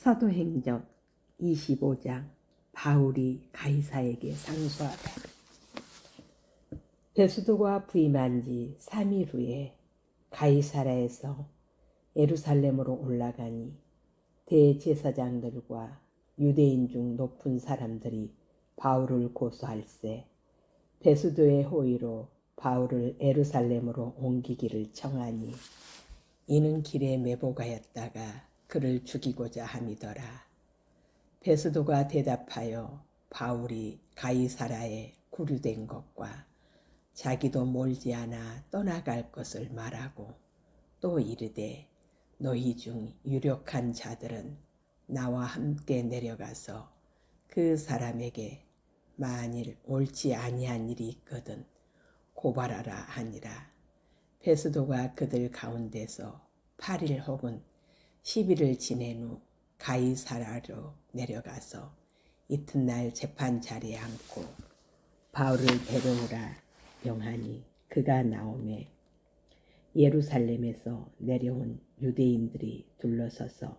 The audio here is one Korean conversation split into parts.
사도행전 25장 바울이 가이사에게 상소하다. 베수도가 부임한 지 3일 후에 가이사라에서 예루살렘으로 올라가니 대제사장들과 유대인 중 높은 사람들이 바울을 고소할세 베수도의 호의로 바울을 예루살렘으로 옮기기를 청하니 이는 길에 매복하였다가 그를 죽이고자 함이더라. 베수도가 대답하여 바울이 가이사라에 구류된 것과 자기도 멀지 않아 떠나갈 것을 말하고 또 이르되 너희 중 유력한 자들은 나와 함께 내려가서 그 사람에게 만일 옳지 아니한 일이 있거든 고발하라 하니라. 베수도가 그들 가운데서 8일 혹은 10일을 지낸 후 가이사라로 내려가서 이튿날 재판 자리에 앉고 바울을 데려오라 명하니 그가 나오매 예루살렘에서 내려온 유대인들이 둘러서서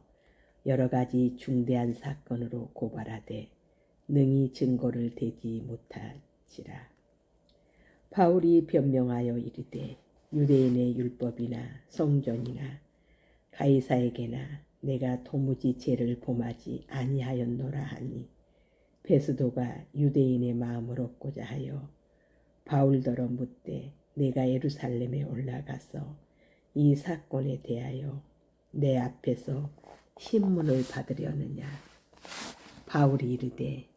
여러 가지 중대한 사건으로 고발하되 능히 증거를 대지 못하지라. 바울이 변명하여 이르되 유대인의 율법이나 성전이나 가이사에게나 내가 도무지 죄를 범하지 아니하였노라 하니 베수도가 유대인의 마음을 얻고자 하여 바울더러 묻되 내가 예루살렘에 올라가서 이 사건에 대하여 내 앞에서 신문을 받으려느냐. 바울이 이르되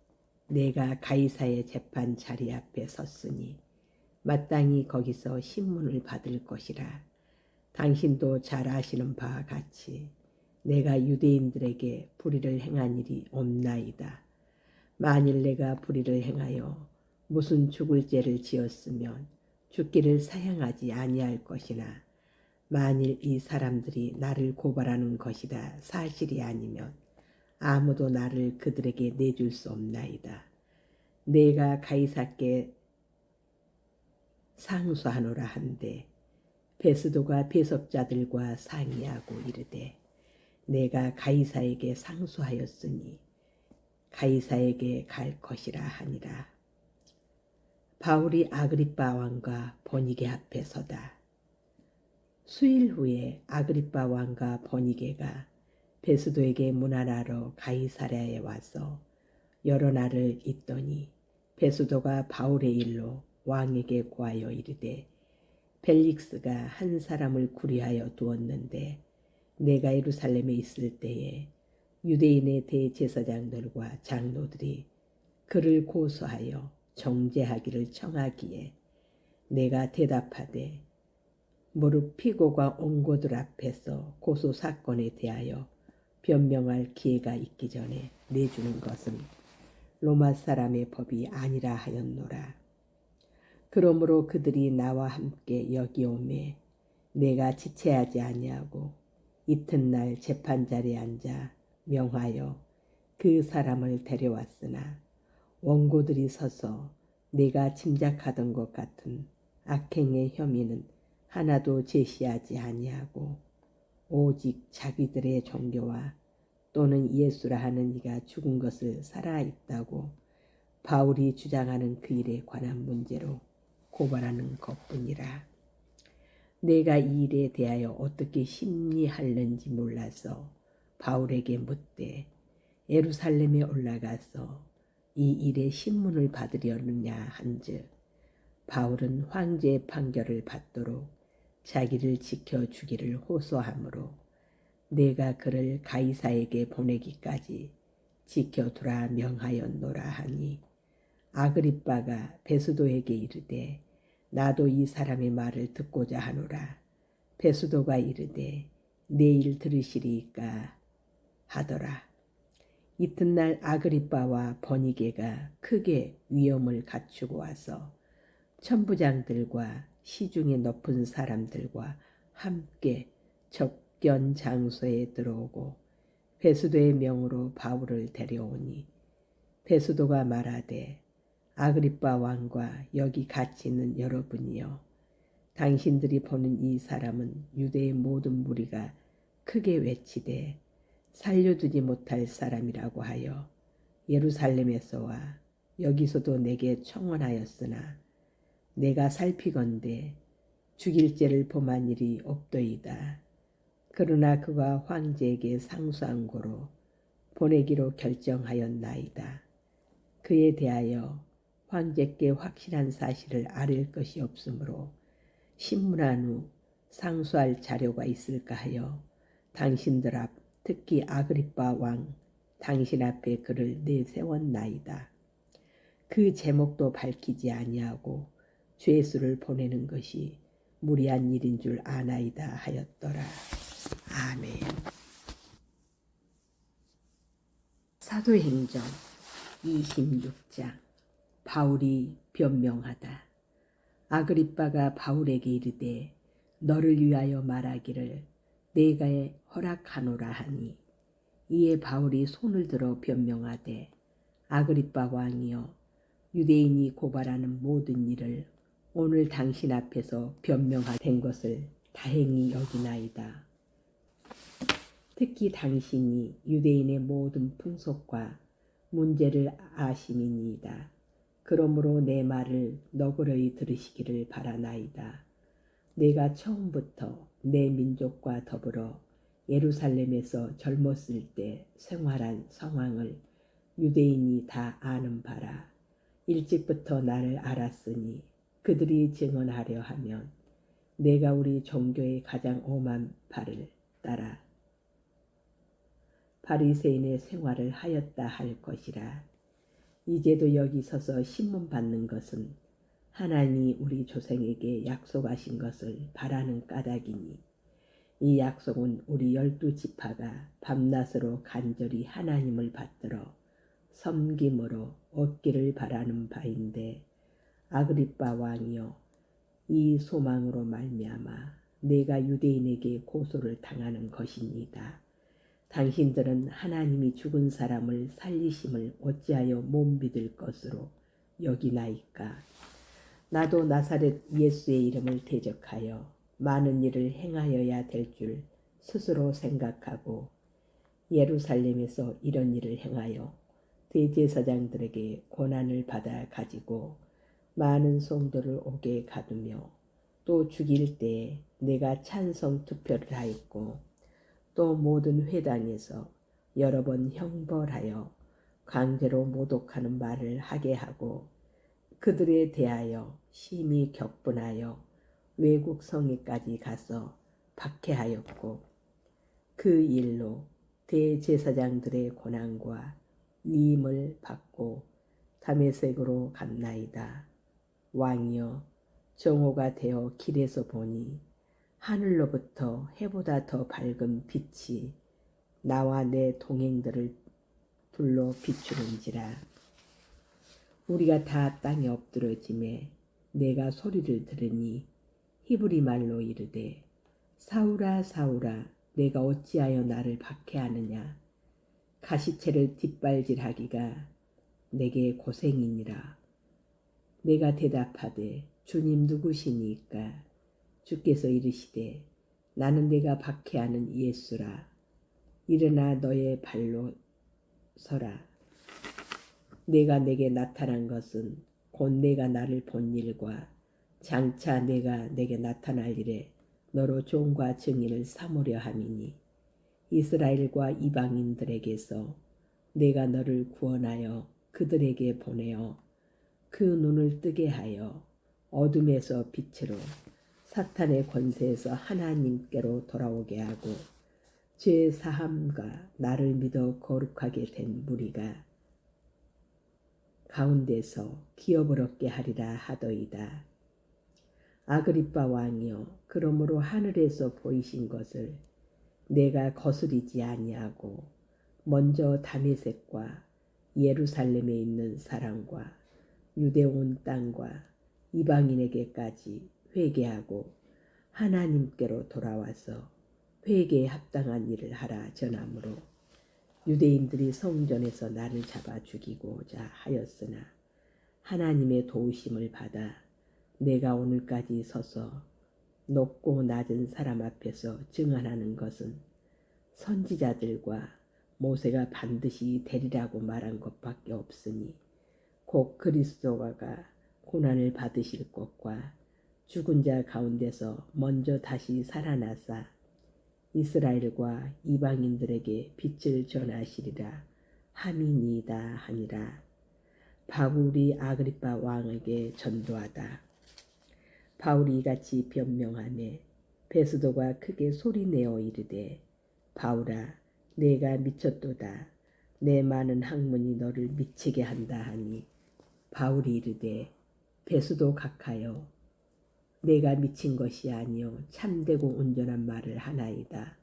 내가 가이사의 재판 자리 앞에 섰으니 마땅히 거기서 신문을 받을 것이라. 당신도 잘 아시는 바와 같이 내가 유대인들에게 불의를 행한 일이 없나이다. 만일 내가 불의를 행하여 무슨 죽을 죄를 지었으면 죽기를 사양하지 아니할 것이나 만일 이 사람들이 나를 고발하는 것이다 사실이 아니면 아무도 나를 그들에게 내줄 수 없나이다. 내가 가이사께 상소하노라 한데 베수도가 배석자들과 상의하고 이르되 내가 가이사에게 상소하였으니 가이사에게 갈 것이라 하니라. 바울이 아그리빠 왕과 버니게 앞에 서다. 수일 후에 아그리빠 왕과 버니게가 베수도에게 문안하러 가이사랴에 와서 여러 날을 있더니 베수도가 바울의 일로 왕에게 고하여 이르되 벨릭스가 한 사람을 구리하여 두었는데 내가 예루살렘에 있을 때에 유대인의 대제사장들과 장로들이 그를 고소하여 정죄하기를 청하기에 내가 대답하되 무릇 피고가 원고들 앞에서 고소 사건에 대하여 변명할 기회가 있기 전에 내주는 것은 로마 사람의 법이 아니라 하였노라. 그러므로 그들이 나와 함께 여기 오매 내가 지체하지 아니하고 이튿날 재판자리에 앉아 명하여 그 사람을 데려왔으나 원고들이 서서 내가 짐작하던 것 같은 악행의 혐의는 하나도 제시하지 아니하고 오직 자기들의 종교와 또는 예수라 하는 이가 죽은 것을 살아있다고 바울이 주장하는 그 일에 관한 문제로 고발하는 것뿐이라. 내가 이 일에 대하여 어떻게 심리하는지 몰라서 바울에게 묻되 예루살렘에 올라가서 이 일의 신문을 받으려느냐 한즉 바울은 황제의 판결을 받도록 자기를 지켜주기를 호소하므로 내가 그를 가이사에게 보내기까지 지켜두라 명하였노라 하니 아그리빠가 베수도에게 이르되 나도 이 사람의 말을 듣고자 하노라. 베수도가 이르되 내일 들으시리까 하더라. 이튿날 아그리빠와 버니게가 크게 위엄을 갖추고 와서 천부장들과 시중에 높은 사람들과 함께 접견 장소에 들어오고 베수도의 명으로 바울을 데려오니 베수도가 말하되 아그리빠 왕과 여기 같이 있는 여러분이여 당신들이 보는 이 사람은 유대의 모든 무리가 크게 외치되 살려두지 못할 사람이라고 하여 예루살렘에서와 여기서도 내게 청원하였으나 내가 살피건대 죽일 죄를 범한 일이 없더이다. 그러나 그가 황제에게 상소한 고로 보내기로 결정하였나이다. 그에 대하여 황제께 확실한 사실을 아릴 것이 없으므로 신문한 후 상소할 자료가 있을까 하여 당신들 앞, 특히 아그리빠 왕 당신 앞에 그를 내세웠나이다. 그 제목도 밝히지 아니하고 죄수를 보내는 것이 무리한 일인 줄 아나이다 하였더라. 아멘. 사도행전 26장. 바울이 변명하다. 아그리빠가 바울에게 이르되 너를 위하여 말하기를 내가 허락하노라 하니, 이에 바울이 손을 들어 변명하되 아그리빠 왕이여, 유대인이 고발하는 모든 일을 오늘 당신 앞에서 변명된 것을 다행히 여기나이다. 특히 당신이 유대인의 모든 풍속과 문제를 아심이니이다. 그러므로 내 말을 너그러이 들으시기를 바라나이다. 내가 처음부터 내 민족과 더불어 예루살렘에서 젊었을 때 생활한 상황을 유대인이 다 아는 바라. 일찍부터 나를 알았으니 그들이 증언하려 하면 내가 우리 종교의 가장 엄한 바를 따라 바리새인의 생활을 하였다 할 것이라. 이제도 여기 서서 신문 받는 것은 하나님이 우리 조상에게 약속하신 것을 바라는 까닭이니, 이 약속은 우리 12지파가 밤낮으로 간절히 하나님을 받들어 섬김으로 얻기를 바라는 바인데, 아그리빠 왕이여, 이 소망으로 말미암아 내가 유대인에게 고소를 당하는 것입니다. 당신들은 하나님이 죽은 사람을 살리심을 어찌하여 못 믿을 것으로 여기나이까? 나도 나사렛 예수의 이름을 대적하여 많은 일을 행하여야 될 줄 스스로 생각하고 예루살렘에서 이런 일을 행하여 대제사장들에게 고난을 받아 가지고 많은 성도를 옥에 가두며 또 죽일 때에 내가 찬성 투표를 하였고, 또 모든 회당에서 여러 번 형벌하여 강제로 모독하는 말을 하게 하고, 그들에 대하여 심히 격분하여 외국 성에까지 가서 박해하였고, 그 일로 대제사장들의 고난과 위임을 받고 다메섹으로 갔나이다. 왕이여, 정오가 되어 길에서 보니 하늘로부터 해보다 더 밝은 빛이 나와 내 동행들을 둘러 비추는지라. 우리가 다 땅에 엎드러짐에 내가 소리를 들으니 히브리 말로 이르되 사울아 사울아, 내가 어찌하여 나를 박해하느냐. 가시채를 뒷발질하기가 내게 고생이니라. 내가 대답하되 주님 누구시니까? 주께서 이르시되 나는 내가 박해하는 예수라. 일어나 너의 발로 서라. 내가 내게 나타난 것은 곧 내가 나를 본 일과 장차 내가 내게 나타날 일에 너로 종과 증인을 삼으려 함이니, 이스라엘과 이방인들에게서 내가 너를 구원하여 그들에게 보내어 그 눈을 뜨게 하여 어둠에서 빛으로 사탄의 권세에서 하나님께로 돌아오게 하고, 죄 사함과 나를 믿어 거룩하게 된 무리가 가운데서 기업을 얻게 하리라 하더이다. 아그리빠 왕이여, 그러므로 하늘에서 보이신 것을 내가 거스리지 아니하고 먼저 다메섹과 예루살렘에 있는 사람과 유대 온 땅과 이방인에게까지 회개하고 하나님께로 돌아와서 회개에 합당한 일을 하라 전하므로, 유대인들이 성전에서 나를 잡아 죽이고자 하였으나 하나님의 도우심을 받아 내가 오늘까지 서서 높고 낮은 사람 앞에서 증언하는 것은 선지자들과 모세가 반드시 되리라고 말한 것밖에 없으니 곧 그리스도가 고난을 받으실 것과 죽은 자 가운데서 먼저 다시 살아나사 이스라엘과 이방인들에게 빛을 전하시리라 함이니이다 하니라. 바울이 아그리빠 왕에게 전도하다. 바울이 이같이 변명하매 베스도가 크게 소리내어 이르되 바울아 내가 미쳤도다. 내 많은 학문이 너를 미치게 한다 하니 바울이 이르되 베스도 각하여 내가 미친 것이 아니요 참되고 온전한 말을 하나이다.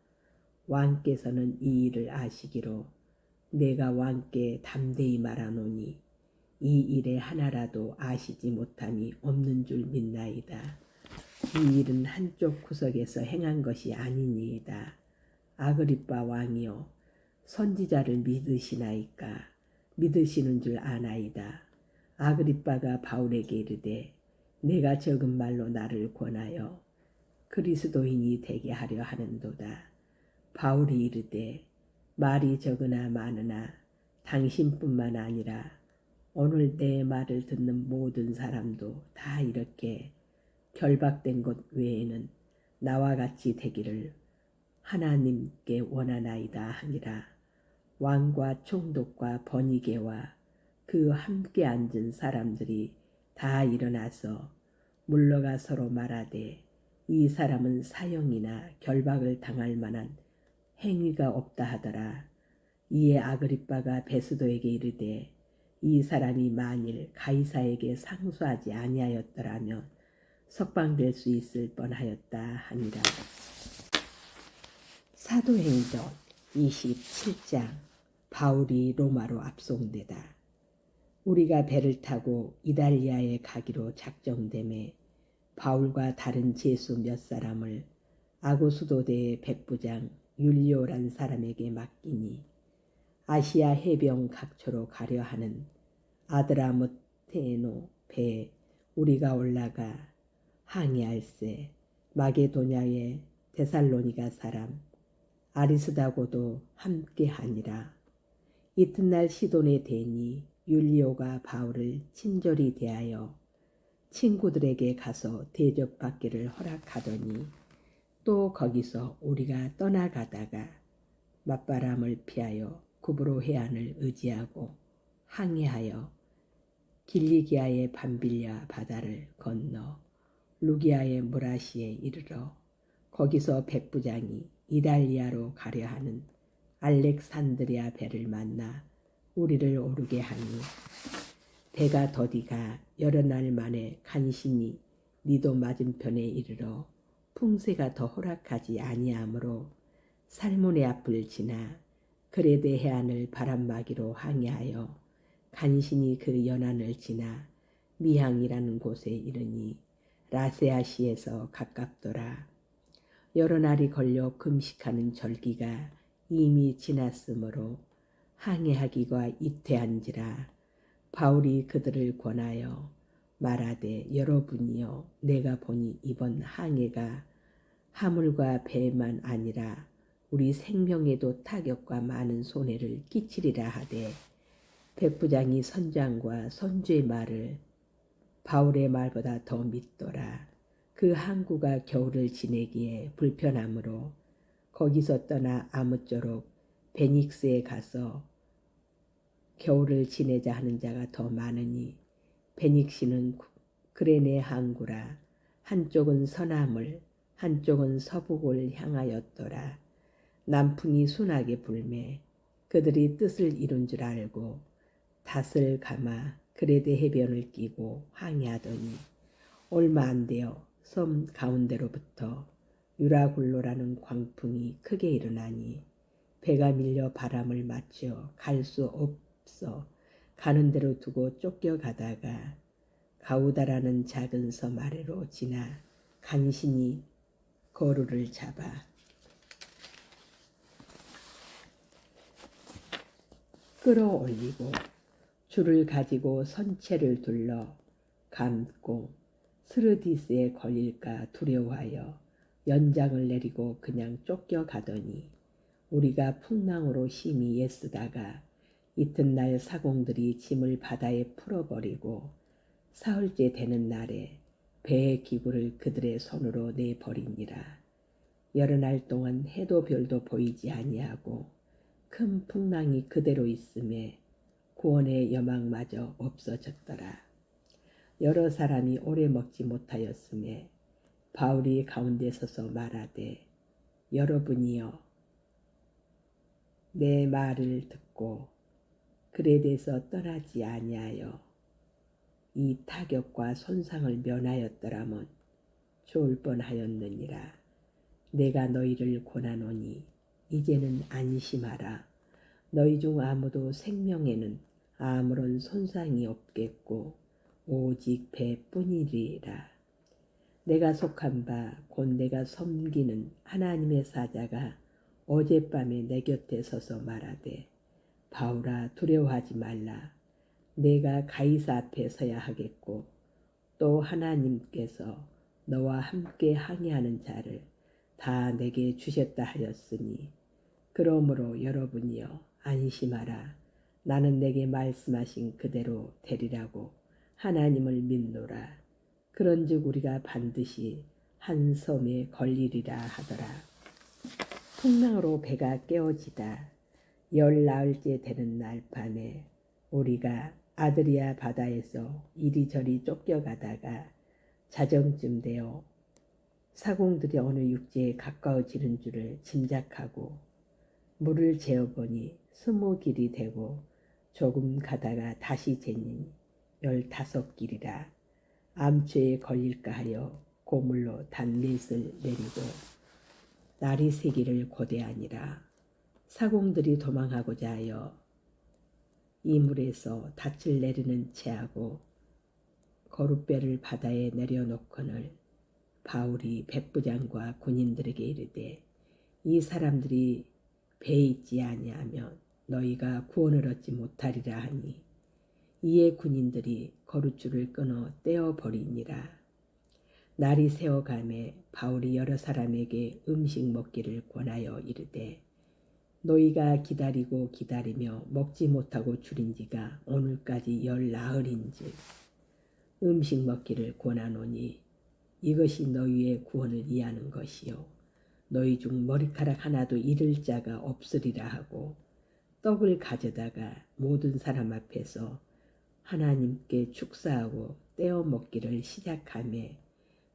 왕께서는 이 일을 아시기로 내가 왕께 담대히 말하노니 이 일에 하나라도 아시지 못함이 없는 줄 믿나이다. 이 일은 한쪽 구석에서 행한 것이 아니니이다. 아그리빠 왕이여 선지자를 믿으시나이까? 믿으시는 줄 아나이다. 아그리빠가 바울에게 이르되 내가 적은 말로 나를 권하여 그리스도인이 되게 하려 하는도다. 바울이 이르되 말이 적으나 많으나 당신뿐만 아니라 오늘 내 말을 듣는 모든 사람도 다 이렇게 결박된 것 외에는 나와 같이 되기를 하나님께 원하나이다 하니라. 왕과 총독과 번이게와 그 함께 앉은 사람들이 다 일어나서 물러가 서로 말하되 이 사람은 사형이나 결박을 당할 만한 행위가 없다 하더라. 이에 아그리빠가 베스도에게 이르되 이 사람이 만일 가이사에게 상소하지 아니하였더라면 석방될 수 있을 뻔하였다 하니라. 사도행전 27장. 바울이 로마로 압송되다. 우리가 배를 타고 이달리아에 가기로 작정되매 바울과 다른 제수 몇 사람을 아고수도대의 백부장 율리오란 사람에게 맡기니 아시아 해변 각처로 가려 하는 아드라무테노 배에 우리가 올라가 항해할세. 마게도냐의 데살로니가 사람 아리스다고도 함께하니라. 이튿날 시돈에 대니 율리오가 바울을 친절히 대하여 친구들에게 가서 대접받기를 허락하더니 또 거기서 우리가 떠나가다가 맞바람을 피하여 구브로 해안을 의지하고 항해하여 길리기아의 밤빌랴 바다를 건너 루기아의 무라시에 이르러 거기서 백부장이 이달리아로 가려 하는 알렉산드리아 배를 만나 우리를 오르게 하니 배가 더디가 여러 날 만에 간신히 니도 맞은편에 이르러 풍세가 더 허락하지 아니하므로 살모네 앞을 지나 그레데 해안을 바람막이로 항해하여 간신히 그 연안을 지나 미항이라는 곳에 이르니 라세아시에서 가깝더라. 여러 날이 걸려 금식하는 절기가 이미 지났으므로 항해하기가 이태한지라. 바울이 그들을 권하여 말하되 여러분이여 내가 보니 이번 항해가 하물과 배만 아니라 우리 생명에도 타격과 많은 손해를 끼치리라 하되 백부장이 선장과 선주의 말을 바울의 말보다 더 믿더라. 그 항구가 겨울을 지내기에 불편하므로 거기서 떠나 아무쪼록 베닉스에 가서 겨울을 지내자 하는 자가 더 많으니 베닉시는 그레네 항구라. 한쪽은 서남을 한쪽은 서북을 향하였더라. 남풍이 순하게 불매 그들이 뜻을 이룬 줄 알고 닷을 감아 그레데 해변을 끼고 항해하더니 얼마 안 되어 섬 가운데로부터 유라굴로라는 광풍이 크게 일어나니 배가 밀려 바람을 맞춰 갈 수 없어 가는 대로 두고 쫓겨가다가 가우다라는 작은 섬 아래로 지나 간신히 거루를 잡아 끌어올리고 줄을 가지고 선체를 둘러 감고 스르디스에 걸릴까 두려워하여 연장을 내리고 그냥 쫓겨가더니 우리가 풍랑으로 심히 애쓰다가 이튿날 사공들이 짐을 바다에 풀어버리고 사흘째 되는 날에 배의 기구를 그들의 손으로 내버리니라. 여러 날 동안 해도 별도 보이지 아니하고 큰 풍랑이 그대로 있음에 구원의 여망마저 없어졌더라. 여러 사람이 오래 먹지 못하였음에 바울이 가운데 서서 말하되 여러분이여 내 말을 듣고 글에 대해서 떠나지 아니하여 이 타격과 손상을 면하였더라면 좋을 뻔하였느니라. 내가 너희를 권하노니 이제는 안심하라. 너희 중 아무도 생명에는 아무런 손상이 없겠고 오직 배뿐이리라. 내가 속한 바 곧 내가 섬기는 하나님의 사자가 어젯밤에 내 곁에 서서 말하되 바울아 두려워하지 말라. 내가 가이사 앞에 서야 하겠고 또 하나님께서 너와 함께 항해하는 자를 다 내게 주셨다 하였으니 그러므로 여러분이여 안심하라. 나는 내게 말씀하신 그대로 되리라고 하나님을 믿노라. 그런즉 우리가 반드시 한 섬에 걸리리라 하더라. 풍랑으로 배가 깨어지다 10나흘째 되는 날 밤에 우리가 아드리아 바다에서 이리저리 쫓겨가다가 자정쯤 되어 사공들이 어느 육지에 가까워지는 줄을 짐작하고 물을 재어보니 20길이 되고 조금 가다가 다시 재니 15길이라. 암초에 걸릴까 하여 고물로 단넷을 내리고 날이 새기를 고대하니라. 사공들이 도망하고자 하여 이 물에서 닻을 내리는 채하고 거룻배를 바다에 내려놓거늘 바울이 백부장과 군인들에게 이르되 이 사람들이 배에 있지 아니하면 너희가 구원을 얻지 못하리라 하니 이에 군인들이 거룻줄을 끊어 떼어버리니라. 날이 새어가매 바울이 여러 사람에게 음식 먹기를 권하여 이르되 너희가 기다리고 기다리며 먹지 못하고 줄인 지가 오늘까지 10나흘인즉 음식 먹기를 권하노니 이것이 너희의 구원을 이하는 것이요 너희 중 머리카락 하나도 잃을 자가 없으리라 하고 떡을 가져다가 모든 사람 앞에서 하나님께 축사하고 떼어 먹기를 시작하매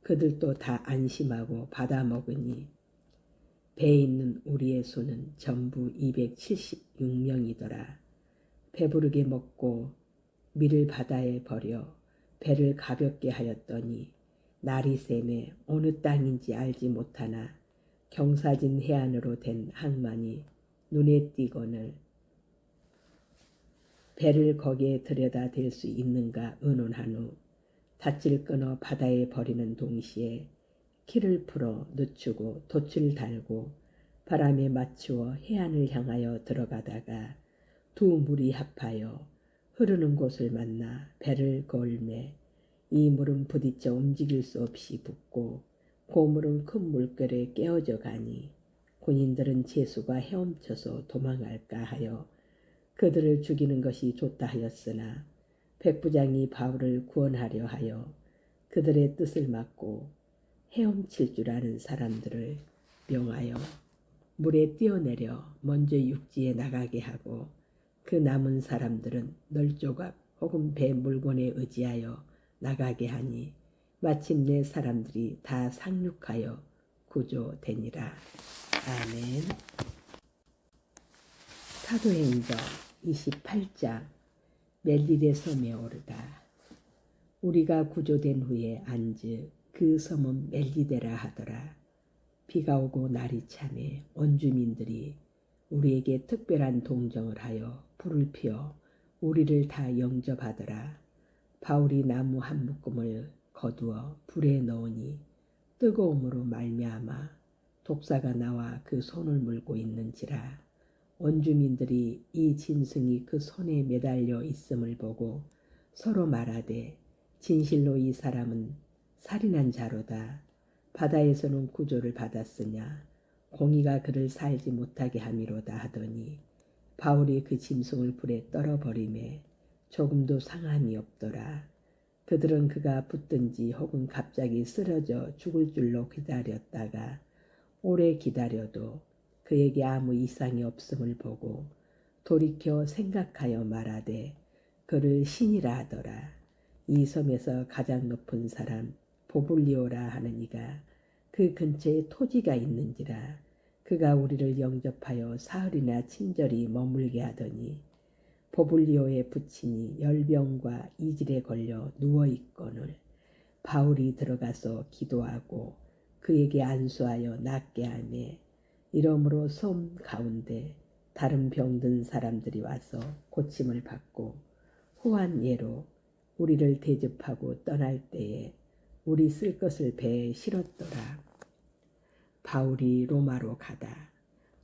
그들도 다 안심하고 받아 먹으니 배에 있는 우리의 수는 전부 276명이더라. 배부르게 먹고 밀을 바다에 버려 배를 가볍게 하였더니 날이 샘에 어느 땅인지 알지 못하나 경사진 해안으로 된 항만이 눈에 띄거늘 배를 거기에 들여다 댈 수 있는가 의논한 후 닻을 끊어 바다에 버리는 동시에 키를 풀어 늦추고 돛을 달고 바람에 맞추어 해안을 향하여 들어가다가 두 물이 합하여 흐르는 곳을 만나 배를 걸매 이 물은 부딪혀 움직일 수 없이 붓고 고물은 큰 물결에 깨어져 가니 군인들은 제수가 헤엄쳐서 도망할까 하여 그들을 죽이는 것이 좋다 하였으나 백부장이 바울을 구원하려 하여 그들의 뜻을 막고 헤엄칠 줄 아는 사람들을 명하여 물에 뛰어내려 먼저 육지에 나가게 하고 그 남은 사람들은 널조각 혹은 배 물건에 의지하여 나가게 하니 마침내 사람들이 다 상륙하여 구조되니라. 아멘. 사도행전 28장 멜리데 섬에 오르다. 우리가 구조된 후에 안즉 그 섬은 멜리데라 하더라. 비가 오고 날이 차매 원주민들이 우리에게 특별한 동정을 하여 불을 피워 우리를 다 영접하더라. 바울이 나무 한 묶음을 거두어 불에 넣으니 뜨거움으로 말미암아 독사가 나와 그 손을 물고 있는지라. 원주민들이 이 짐승이 그 손에 매달려 있음을 보고 서로 말하되 진실로 이 사람은 살인한 자로다. 바다에서는 구조를 받았으냐 공의가 그를 살지 못하게 함이로다 하더니 바울이 그 짐승을 불에 떨어버리매 조금도 상함이 없더라. 그들은 그가 붙든지 혹은 갑자기 쓰러져 죽을 줄로 기다렸다가 오래 기다려도 그에게 아무 이상이 없음을 보고 돌이켜 생각하여 말하되 그를 신이라 하더라. 이 섬에서 가장 높은 사람 보블리오라 하는 이가 그 근처에 토지가 있는지라 그가 우리를 영접하여 사흘이나 친절히 머물게 하더니 보블리오의 부친이 열병과 이질에 걸려 누워있거늘 바울이 들어가서 기도하고 그에게 안수하여 낫게 하매 이러므로 섬 가운데 다른 병든 사람들이 와서 고침을 받고 후한 예로 우리를 대접하고 떠날 때에 우리 쓸 것을 배에 실었더라. 바울이 로마로 가다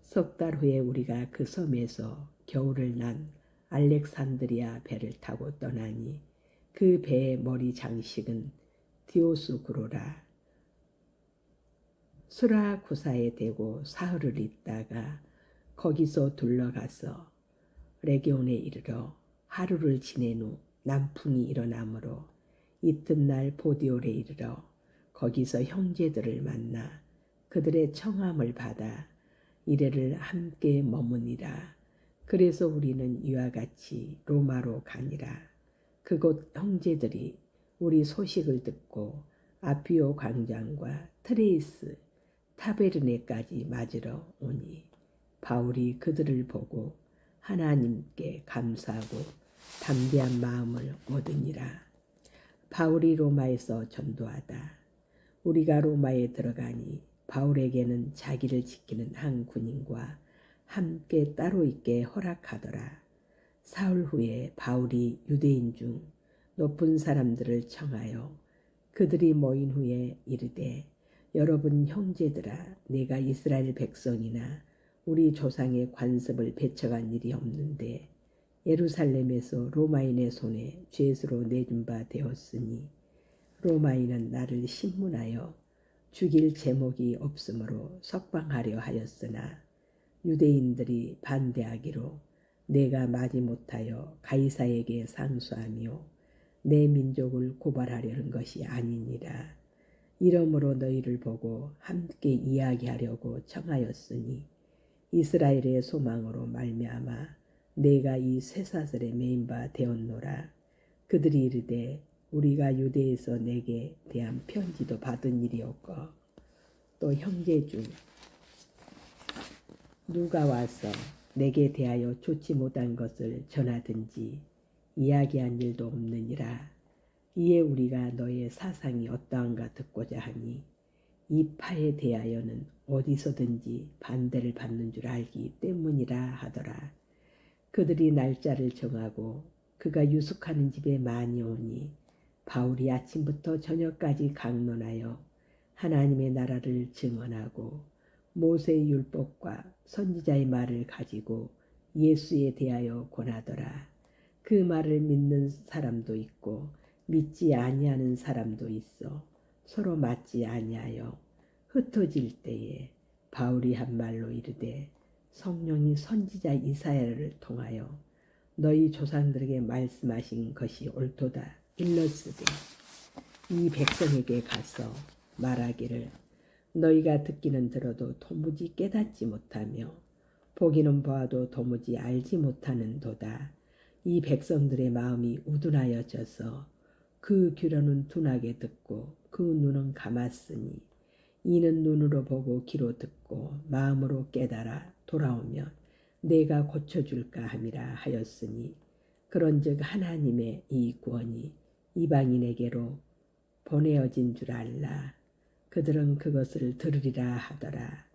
석 달 후에 우리가 그 섬에서 겨울을 난 알렉산드리아 배를 타고 떠나니 그 배의 머리 장식은 디오스구로라. 수라쿠사에 대고 사흘을 있다가 거기서 둘러가서 레기온에 이르러 하루를 지낸 후 남풍이 일어나므로 이튿날 보디올에 이르러 거기서 형제들을 만나 그들의 청함을 받아 이래를 함께 머무니라. 그래서 우리는 이와 같이 로마로 가니라. 그곳 형제들이 우리 소식을 듣고 아피오 광장과 트레이스 타베르네까지 맞으러 오니 바울이 그들을 보고 하나님께 감사하고 담대한 마음을 얻으니라. 바울이 로마에서 전도하다. 우리가 로마에 들어가니 바울에게는 자기를 지키는 한 군인과 함께 따로 있게 허락하더라. 사흘 후에 바울이 유대인 중 높은 사람들을 청하여 그들이 모인 후에 이르되 여러분 형제들아 내가 이스라엘 백성이나 우리 조상의 관습을 배척한 일이 없는데 예루살렘에서 로마인의 손에 죄수로 내준 바 되었으니 로마인은 나를 신문하여 죽일 제목이 없으므로 석방하려 하였으나 유대인들이 반대하기로 내가 마지못하여 가이사에게 상수하며 내 민족을 고발하려는 것이 아니니라. 이러므로 너희를 보고 함께 이야기하려고 청하였으니 이스라엘의 소망으로 말미암아 내가 이 쇠사슬에 매인 바 되었노라. 그들이 이르되 우리가 유대에서 내게 대한 편지도 받은 일이 없고 또 형제 중 누가 와서 내게 대하여 좋지 못한 것을 전하든지 이야기한 일도 없느니라. 이에 우리가 너의 사상이 어떠한가 듣고자 하니 이 파에 대하여는 어디서든지 반대를 받는 줄 알기 때문이라 하더라. 그들이 날짜를 정하고 그가 유숙하는 집에 많이 오니 바울이 아침부터 저녁까지 강론하여 하나님의 나라를 증언하고 모세의 율법과 선지자의 말을 가지고 예수에 대하여 권하더라. 그 말을 믿는 사람도 있고 믿지 아니하는 사람도 있어 서로 맞지 아니하여 흩어질 때에 바울이 한 말로 이르되 성령이 선지자 이사야를 통하여 너희 조상들에게 말씀하신 것이 옳도다 일렀으되 이 백성에게 가서 말하기를 너희가 듣기는 들어도 도무지 깨닫지 못하며 보기는 보아도 도무지 알지 못하는도다. 이 백성들의 마음이 우둔하여져서 그 귀로는 둔하게 듣고 그 눈은 감았으니 이는 눈으로 보고 귀로 듣고 마음으로 깨달아 돌아오면 내가 고쳐줄까 함이라 하였으니 그런즉 하나님의 이 구원이 이방인에게로 보내어진 줄 알라. 그들은 그것을 들으리라 하더라.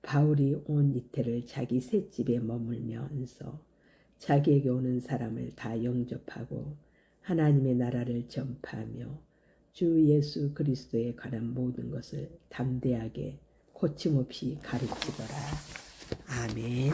바울이 온 이태를 자기 셋집에 머물면서 자기에게 오는 사람을 다 영접하고 하나님의 나라를 전파하며 주 예수 그리스도에 관한 모든 것을 담대하게 거침없이 가르치더라. 아멘.